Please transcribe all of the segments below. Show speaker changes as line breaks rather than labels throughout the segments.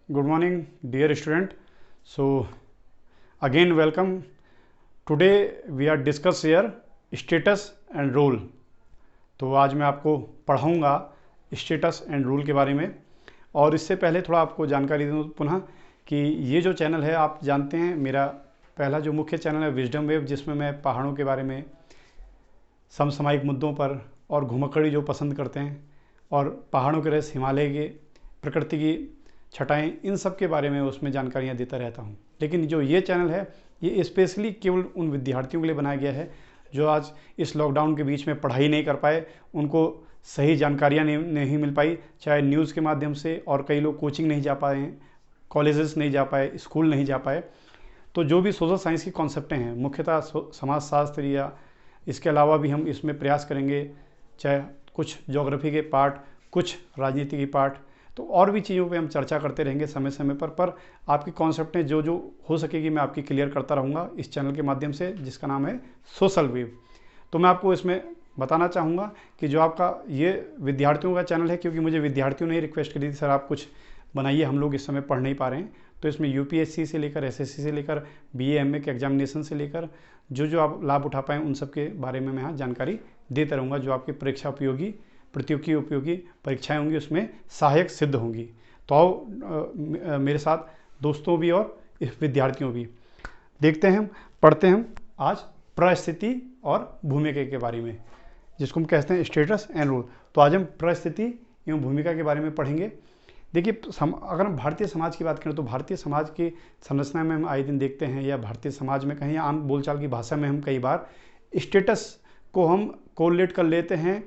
Good morning, dear student. So, again welcome. Today we are discuss here status and role. तो आज मैं आपको पढ़ाऊँगा status and rule के बारे में। और इससे पहले थोड़ा आपको जानकारी दूँ पुनः कि ये जो चैनल है, आप जानते हैं मेरा पहला जो मुख्य चैनल है विजडम वेव, जिसमें मैं पहाड़ों के बारे में, समसामयिक मुद्दों पर और घुमक्कड़ी जो पसंद करते हैं और पहाड़ों के रहस्य, हिमालय के प्रकृति की छटाएं, इन सब के बारे में उसमें जानकारियाँ देता रहता हूँ। लेकिन जो ये चैनल है, ये स्पेशली केवल उन विद्यार्थियों के लिए बनाया गया है जो आज इस लॉकडाउन के बीच में पढ़ाई नहीं कर पाए, उनको सही जानकारियाँ नहीं मिल पाई, चाहे न्यूज़ के माध्यम से, और कई लोग कोचिंग नहीं जा पाए हैं, कॉलेजेस नहीं जा पाए, स्कूल नहीं जा पाए। तो जो भी सोशल साइंस की कॉन्सेप्टें हैं, मुख्यतः समाजशास्त्र या इसके अलावा भी हम इसमें प्रयास करेंगे, चाहे कुछ ज्योग्राफी के पार्ट, कुछ राजनीति के पार्ट, तो और भी चीज़ों पे हम चर्चा करते रहेंगे समय समय पर आपकी कॉन्सेप्टें जो जो हो सकेगी मैं आपकी क्लियर करता रहूँगा इस चैनल के माध्यम से, जिसका नाम है सोशल वेव। तो मैं आपको इसमें बताना चाहूँगा कि जो आपका ये विद्यार्थियों का चैनल है, क्योंकि मुझे विद्यार्थियों ने रिक्वेस्ट करी थी, सर आप कुछ बनाइए, हम लोग इस समय पढ़ नहीं पा रहे हैं। तो इसमें यूपीएससी से लेकर एसएससी से लेकर बीए एमए के एग्जामिनेशन से लेकर जो जो आप लाभ उठा पाएँ, उन सब के बारे में मैं यहाँ जानकारी देता रहूँगा, जो आपकी परीक्षा उपयोगी, प्रतियोगी उपयोगी परीक्षाएं होंगी उसमें सहायक सिद्ध होंगी। तो आओ मेरे साथ दोस्तों भी और विद्यार्थियों भी देखते हैं, पढ़ते हैं आज परिस्थिति और भूमिका के बारे में, जिसको हम कहते हैं स्टेटस एंड रोल। तो आज हम परिस्थिति एवं भूमिका के बारे में पढ़ेंगे। देखिए, अगर हम भारतीय समाज की बात करें तो भारतीय समाज की संरचना में हम आए दिन देखते हैं, या भारतीय समाज में कहीं आम बोलचाल की भाषा में हम कई बार स्टेटस को हम कोरिलेट कर लेते हैं,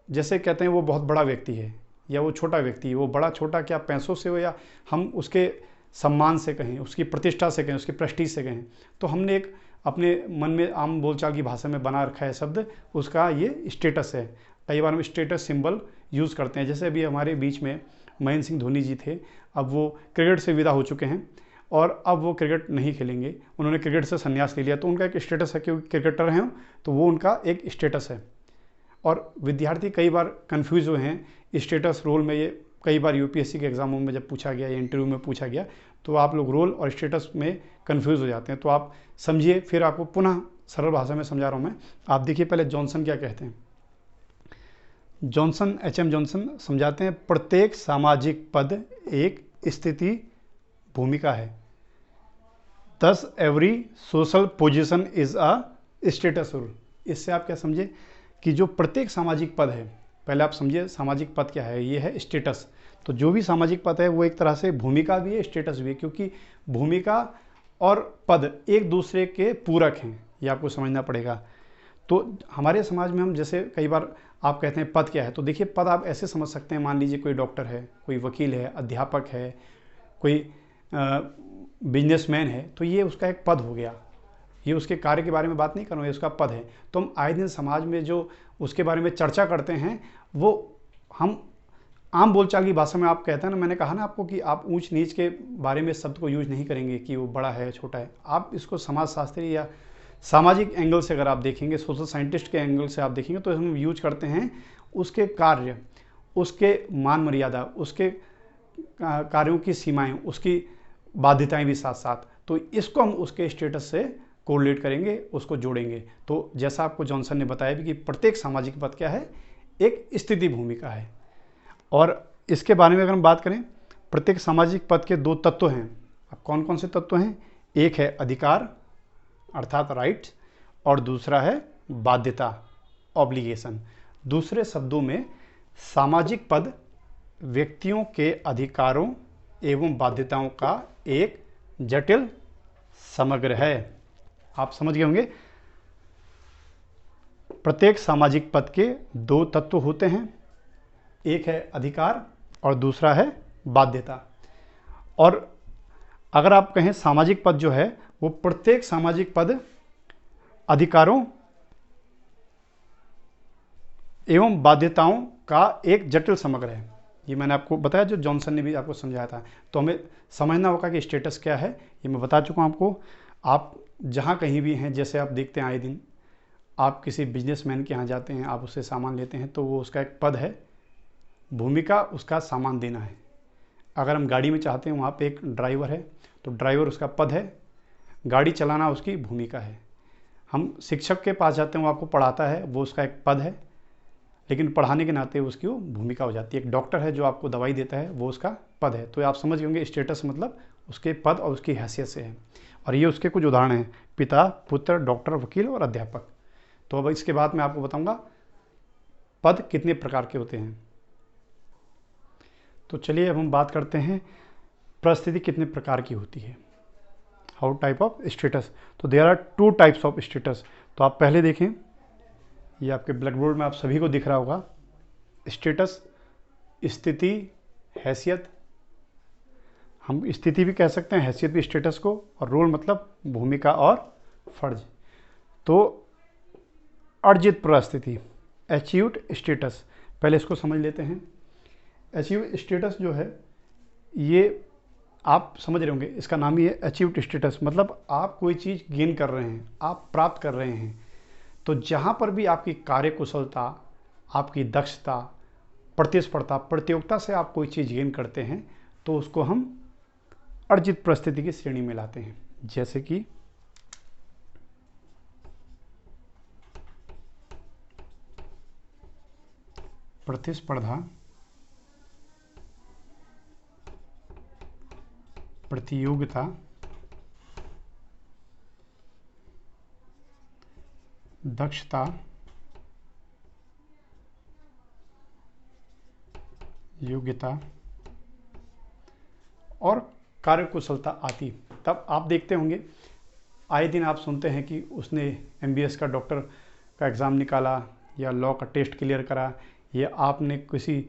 जैसे कहते हैं वो बहुत बड़ा व्यक्ति है या वो छोटा व्यक्ति है। वो बड़ा छोटा क्या पैसों से हो, या हम उसके सम्मान से कहें, उसकी प्रतिष्ठा से कहें, उसकी प्रेस्टीज से कहें। तो हमने एक अपने मन में आम बोलचाल की भाषा में बना रखा है शब्द, उसका ये स्टेटस है। कई बार हम स्टेटस सिंबल यूज़ करते हैं। जैसे अभी हमारे बीच में महेंद्र सिंह धोनी जी थे, अब वो क्रिकेट से विदा हो चुके हैं और अब वो क्रिकेट नहीं खेलेंगे, उन्होंने क्रिकेट से संन्यास ले लिया। तो उनका एक स्टेटस है, क्योंकि क्रिकेटर हैं तो वो उनका एक स्टेटस है। और विद्यार्थी कई बार कंफ्यूज हुए हैं स्टेटस रोल में। ये कई बार यूपीएससी के एग्जामों में जब पूछा गया या इंटरव्यू में पूछा गया, तो आप लोग रोल और स्टेटस में कंफ्यूज हो जाते हैं। तो आप समझिए, फिर आपको पुनः सरल भाषा में समझा रहा हूँ मैं। आप देखिए पहले जॉनसन क्या कहते हैं। जॉनसन, एच एम जॉनसन समझाते हैं, प्रत्येक सामाजिक पद एक स्थिति भूमिका है। Thus every social position is a status role. इससे आप क्या समझे कि जो प्रत्येक सामाजिक पद है, पहले आप समझिए सामाजिक पद क्या है, ये है स्टेटस। तो जो भी सामाजिक पद है वो एक तरह से भूमिका भी है, स्टेटस भी है, क्योंकि भूमिका और पद एक दूसरे के पूरक हैं, ये आपको समझना पड़ेगा। तो हमारे समाज में हम जैसे कई बार आप कहते हैं पद क्या है, तो देखिए पद आप ऐसे समझ सकते हैं, मान लीजिए कोई डॉक्टर है, कोई वकील है, अध्यापक है, कोई बिजनेसमैन है, तो ये उसका एक पद हो गया। ये उसके कार्य के बारे में बात नहीं कर रहा हूँ, ये उसका पद है। तो हम आए दिन समाज में जो उसके बारे में चर्चा करते हैं, वो हम आम बोलचाल की भाषा में, आप कहते हैं ना, मैंने कहा ना आपको कि आप ऊंच नीच के बारे में शब्द को यूज नहीं करेंगे कि वो बड़ा है छोटा है। आप इसको समाजशास्त्री या सामाजिक एंगल से अगर आप देखेंगे, सोशल साइंटिस्ट के एंगल से आप देखेंगे, तो हम यूज करते हैं उसके कार्य, उसके मान मर्यादा, उसके कार्यों की सीमाएँ, उसकी बाध्यताएँ भी साथ साथ। तो इसको हम उसके स्टेटस से कोरिलेट करेंगे, उसको जोड़ेंगे। तो जैसा आपको जॉनसन ने बताया भी कि प्रत्येक सामाजिक पद क्या है, एक स्थिति भूमिका है। और इसके बारे में अगर हम बात करें, प्रत्येक सामाजिक पद के दो तत्व हैं। अब कौन कौन से तत्व हैं? एक है अधिकार अर्थात राइट, और दूसरा है बाध्यता ऑब्लिगेशन। दूसरे शब्दों में सामाजिक पद व्यक्तियों के अधिकारों एवं बाध्यताओं का एक जटिल समग्र है। आप समझ गए होंगे। प्रत्येक सामाजिक पद के दो तत्व होते हैं, एक है अधिकार और दूसरा है बाध्यता। और अगर आप कहें सामाजिक पद जो है वो प्रत्येक सामाजिक पद अधिकारों एवं बाध्यताओं का एक जटिल समग्र है। ये मैंने आपको बताया, जो जॉनसन ने भी आपको समझाया था। तो हमें समझना होगा कि स्टेटस क्या है, ये मैं बता चुका हूँ आपको। आप जहाँ कहीं भी हैं, जैसे आप देखते हैं आए दिन, आप किसी बिजनेसमैन के यहाँ जाते हैं, आप उससे सामान लेते हैं, तो वो उसका एक पद है, भूमिका उसका सामान देना है। अगर हम गाड़ी में चाहते हैं वहाँ पे एक ड्राइवर है तो ड्राइवर उसका पद है, गाड़ी चलाना उसकी भूमिका है। हम शिक्षक के पास जाते हैं, वो आपको पढ़ाता है, वो उसका एक पद है, लेकिन पढ़ाने के नाते उसकी वो भूमिका हो जाती है। एक डॉक्टर है जो आपको दवाई देता है, वो उसका पद है। तो आप समझ गए होंगे स्टेटस मतलब उसके पद और उसकी हैसियत से है। और ये उसके कुछ उदाहरण हैं: पिता, पुत्र, डॉक्टर, वकील और अध्यापक। तो अब इसके बाद मैं आपको बताऊंगा पद कितने प्रकार के होते हैं। तो चलिए अब हम बात करते हैं परिस्थिति कितने प्रकार की होती है। How type of status. तो there are 2 types of status. तो आप पहले देखें, ये आपके ब्लैक बोर्ड में आप सभी को दिख रहा होगा। स्टेटस स्थिति, हैसियत। हम स्थिति भी कह सकते हैं, हैसियत भी स्टेटस को, और रोल मतलब भूमिका और फर्ज। तो अर्जित परिस्थिति, अचीव्ड स्टेटस, पहले इसको समझ लेते हैं। अचीव्ड स्टेटस जो है ये आप समझ रहे होंगे, इसका नाम ही है अचीव्ड स्टेटस। मतलब आप कोई चीज़ गेन कर रहे हैं, आप प्राप्त कर रहे हैं। तो जहाँ पर भी आपकी कार्यकुशलता, आपकी दक्षता, प्रतिस्पर्धा, प्रतियोगिता से आप कोई चीज़ गेन करते हैं तो उसको हम अर्जित परिस्थिति की श्रेणी में लाते हैं। जैसे कि प्रतिस्पर्धा, प्रतियोगिता, दक्षता, योग्यता और कार्यकुशलता आती। तब आप देखते होंगे आए दिन आप सुनते हैं कि उसने MBBS का, डॉक्टर का एग्ज़ाम निकाला या लॉ का टेस्ट क्लियर करा, या आपने किसी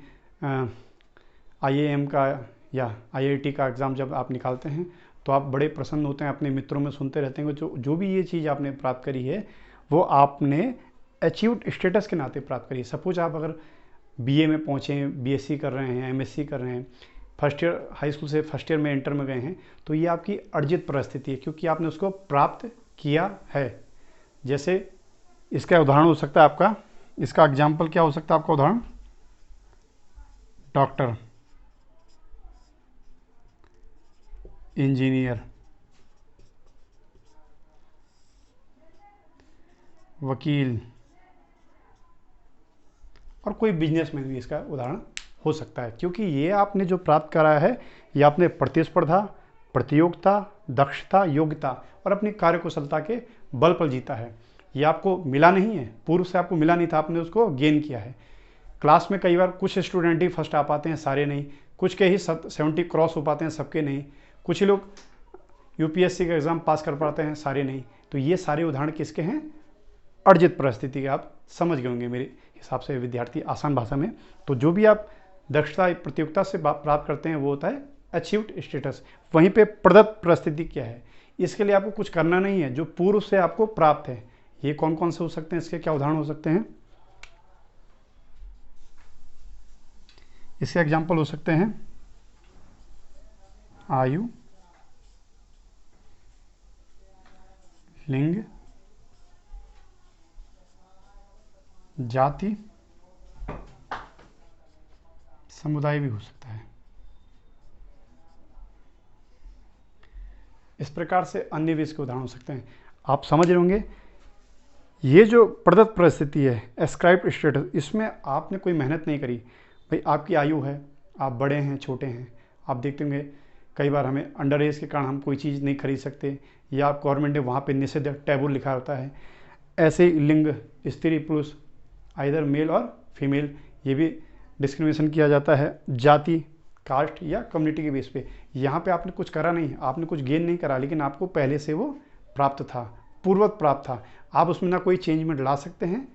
IAM का या IIT का एग्ज़ाम जब आप निकालते हैं तो आप बड़े प्रसन्न होते हैं, अपने मित्रों में सुनते रहते हैं जो भी ये चीज़ आपने प्राप्त करी है वो आपने अचीव्ड स्टेटस के नाते प्राप्त करी है। सपोज आप अगर BA में पहुँचे, BSc कर रहे हैं, MSc कर रहे हैं, फर्स्ट ईयर हाई स्कूल से फर्स्ट ईयर में इंटर में गए हैं, तो ये आपकी अर्जित परिस्थिति है क्योंकि आपने उसको प्राप्त किया है। जैसे इसका उदाहरण हो सकता है आपका, इसका एग्जाम्पल क्या हो सकता है आपका उदाहरण? डॉक्टर, इंजीनियर, वकील और कोई बिजनेसमैन भी इसका उदाहरण हो सकता है, क्योंकि ये आपने जो प्राप्त करा है ये आपने प्रतिस्पर्धा, प्रतियोगिता, दक्षता, योग्यता और अपनी कार्यकुशलता के बल पर जीता है। ये आपको मिला नहीं है, पूर्व से आपको मिला नहीं था, आपने उसको गेन किया है। क्लास में कई बार कुछ स्टूडेंट ही फर्स्ट आ पाते हैं, सारे नहीं, कुछ के ही 70 क्रॉस हो पाते हैं, सबके नहीं, कुछ ही लोग UPSC का एग्ज़ाम पास कर पाते हैं, सारे नहीं। तो ये सारे उदाहरण किसके हैं? अर्जित परिस्थिति के। आप समझ गए होंगे मेरे हिसाब से विद्यार्थी, आसान भाषा में। तो जो भी आप दक्षता, प्रतियोगिता से प्राप्त करते हैं वो होता है अचीव्ड स्टेटस। वहीं पे प्रदत्त परिस्थिति क्या है? इसके लिए आपको कुछ करना नहीं है, जो पूर्व से आपको प्राप्त है। ये कौन कौन से हो सकते हैं, इसके क्या उदाहरण हो सकते हैं? इसके एग्जाम्पल हो सकते हैं आयु, लिंग, जाति, समुदाय भी हो सकता है। इस प्रकार से अन्य भी इसके उदाहरण हो सकते हैं। आप समझ रहे होंगे ये जो प्रदत्त परिस्थिति है, एस्क्राइब्ड स्टेटस, इसमें आपने कोई मेहनत नहीं करी। भाई आपकी आयु है, आप बड़े हैं, छोटे हैं, आप देखते होंगे कई बार हमें अंडर एज के कारण हम कोई चीज़ नहीं खरीद सकते, या आप गवर्नमेंट ने वहाँ पे निषेध टैबू लिखा होता है। ऐसे ही लिंग, स्त्री पुरुष, आइदर मेल और फीमेल, ये भी डिस्क्रिमिनेशन किया जाता है। जाति, कास्ट या कम्युनिटी के बेस पे, यहाँ पे आपने कुछ करा नहीं, आपने कुछ गेन नहीं करा, लेकिन आपको पहले से वो प्राप्त था, पूर्ववत प्राप्त था। आप उसमें ना कोई चेंजमेंट ला सकते हैं,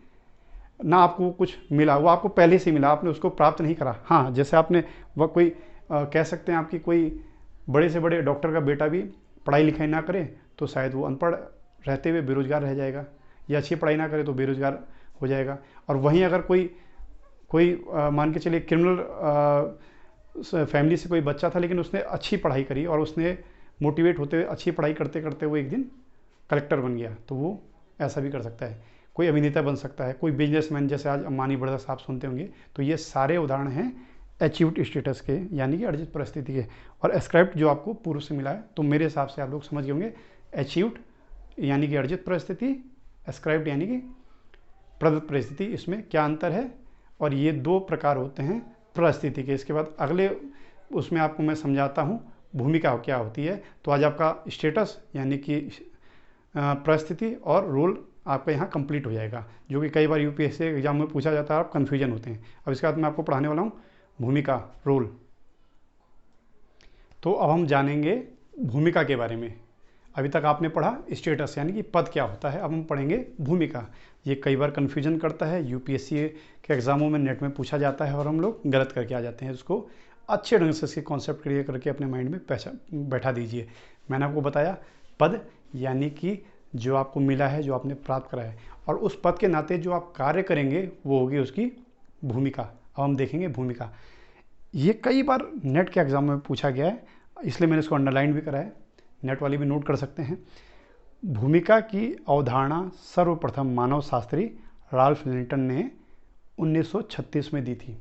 ना आपको कुछ मिला, वो आपको पहले से मिला, आपने उसको प्राप्त नहीं करा। हाँ, जैसे आपने वह कोई कह सकते हैं आपकी कोई बड़े से बड़े डॉक्टर का बेटा भी पढ़ाई लिखाई ना करे तो शायद वो अनपढ़ रहते हुए बेरोजगार रह जाएगा, या अच्छी पढ़ाई ना करे तो बेरोजगार हो जाएगा। और वहीं अगर कोई मान के चलिए क्रिमिनल फैमिली से कोई बच्चा था, लेकिन उसने अच्छी पढ़ाई करी और उसने मोटिवेट होते हुए अच्छी पढ़ाई करते करते वो एक दिन कलेक्टर बन गया, तो वो ऐसा भी कर सकता है। कोई अभिनेता बन सकता है, कोई बिजनेसमैन, जैसे आज अंबानी ब्रदर्स आप सुनते होंगे। तो ये सारे उदाहरण हैं अचीव्ड स्टेटस के यानी कि अर्जित परिस्थिति के, और एस्क्राइब्ड जो आपको पूर्व से मिला है। तो मेरे हिसाब से आप लोग समझ गए होंगे अचीव्ड यानी कि अर्जित परिस्थिति, एस्क्राइब्ड यानी कि प्रदत्त परिस्थिति, इसमें क्या अंतर है। और ये 2 प्रकार होते हैं परिस्थिति के। इसके बाद अगले उसमें आपको मैं समझाता हूँ भूमिका क्या होती है। तो आज आपका स्टेटस यानी कि परिस्थिति और रोल आपका यहाँ कंप्लीट हो जाएगा, जो कि कई बार यूपीएससी एग्जाम में पूछा जाता है, आप कन्फ्यूजन होते हैं। अब इसके बाद मैं आपको पढ़ाने वाला हूँ भूमिका, रोल। तो अब हम जानेंगे भूमिका के बारे में। अभी तक आपने पढ़ा स्टेटस यानी कि पद क्या होता है, अब हम पढ़ेंगे भूमिका। ये कई बार कन्फ्यूजन करता है, यूपीएससी के एग्जामों में नेट में पूछा जाता है और हम लोग गलत करके आ जाते हैं। उसको अच्छे ढंग से इसके कॉन्सेप्ट क्लियर करके अपने माइंड में बैठा दीजिए। मैंने आपको बताया पद यानी कि जो आपको मिला है, जो आपने प्राप्त करा है, और उस पद के नाते जो आप कार्य करेंगे वो होगी उसकी भूमिका। अब हम देखेंगे भूमिका। ये कई बार नेट के एग्जाम में पूछा गया है, इसलिए मैंने इसको अंडरलाइन भी करा है, नेट वाले भी नोट कर सकते हैं। भूमिका की अवधारणा सर्वप्रथम मानव शास्त्री राल्फ लिंटन ने 1936 में दी थी।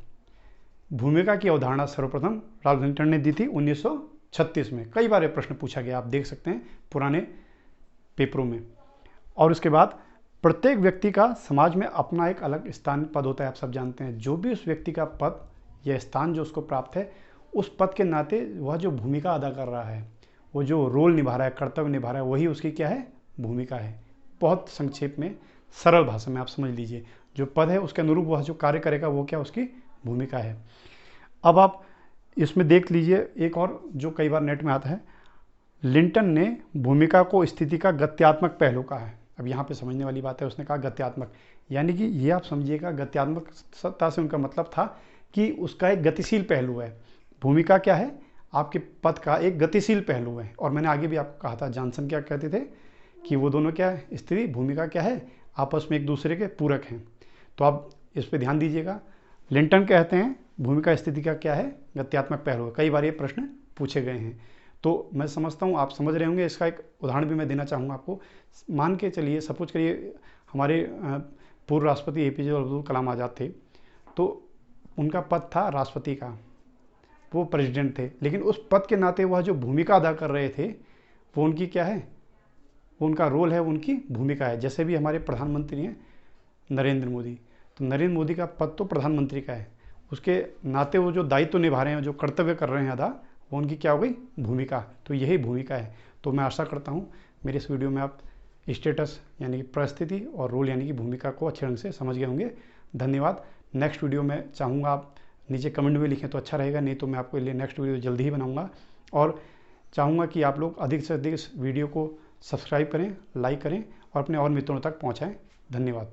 भूमिका की अवधारणा सर्वप्रथम राल्फ लिंटन ने दी थी 1936 में। कई बार ये प्रश्न पूछा गया, आप देख सकते हैं पुराने पेपरों में। और उसके बाद प्रत्येक व्यक्ति का समाज में अपना एक अलग स्थान पद होता है, आप सब जानते हैं। जो भी उस व्यक्ति का पद या स्थान जो उसको प्राप्त है, उस पद के नाते वह जो भूमिका अदा कर रहा है, वो जो रोल निभा रहा है, कर्तव्य निभा रहा है, वही उसकी क्या है, भूमिका है। बहुत संक्षेप में सरल भाषा में आप समझ लीजिए, जो पद है उसके अनुरूप वह जो कार्य करेगा वो क्या उसकी भूमिका है। अब आप इसमें देख लीजिए एक और जो कई बार नेट में आता है, लिंटन ने भूमिका को स्थिति का गत्यात्मक पहलू कहा है। अब यहाँ पे समझने वाली बात है, उसने कहा गत्यात्मक, यानी कि ये आप समझिएगा गत्यात्मकता से उनका मतलब था कि उसका एक गतिशील पहलू है। भूमिका क्या है, आपके पद का एक गतिशील पहलू है। और मैंने आगे भी आपको कहा था, जॉनसन क्या कहते थे कि वो दोनों क्या है, स्त्री भूमिका क्या है, आपस में एक दूसरे के पूरक हैं। तो आप इस पर ध्यान दीजिएगा। लिंटन कहते हैं भूमिका स्थिति का क्या है, गत्यात्मक पहलू है। कई बार ये प्रश्न पूछे गए हैं, तो मैं समझता हूँ आप समझ रहे होंगे। इसका एक उदाहरण भी मैं देना चाहूँगा आपको। मान के चलिए, सपोज करिए हमारे पूर्व राष्ट्रपति एपीजे अब्दुल कलाम आज़ाद थे, तो उनका पद था राष्ट्रपति का, वो प्रेसिडेंट थे, लेकिन उस पद के नाते वह जो भूमिका अदा कर रहे थे वो उनकी क्या है, वो उनका रोल है, उनकी भूमिका है। जैसे भी हमारे प्रधानमंत्री हैं नरेंद्र मोदी, तो नरेंद्र मोदी का पद तो प्रधानमंत्री का है, उसके नाते वो जो दायित्व निभा रहे हैं, जो कर्तव्य कर रहे हैं अदा, वो उनकी क्या हो गई, भूमिका। तो यही भूमिका है। तो मैं आशा करता हूँ मेरे इस वीडियो में आप स्टेटस यानी कि परिस्थिति और रोल यानी कि भूमिका को अच्छे ढंग से समझ गए होंगे। धन्यवाद। नेक्स्ट वीडियो में चाहूँगा आप नीचे कमेंट में लिखें तो अच्छा रहेगा, नहीं तो मैं आपके लिए नेक्स्ट वीडियो जल्दी ही बनाऊँगा। और चाहूँगा कि आप लोग अधिक से अधिक इस वीडियो को सब्सक्राइब करें, लाइक करें और अपने और मित्रों तक पहुँचाएँ। धन्यवाद।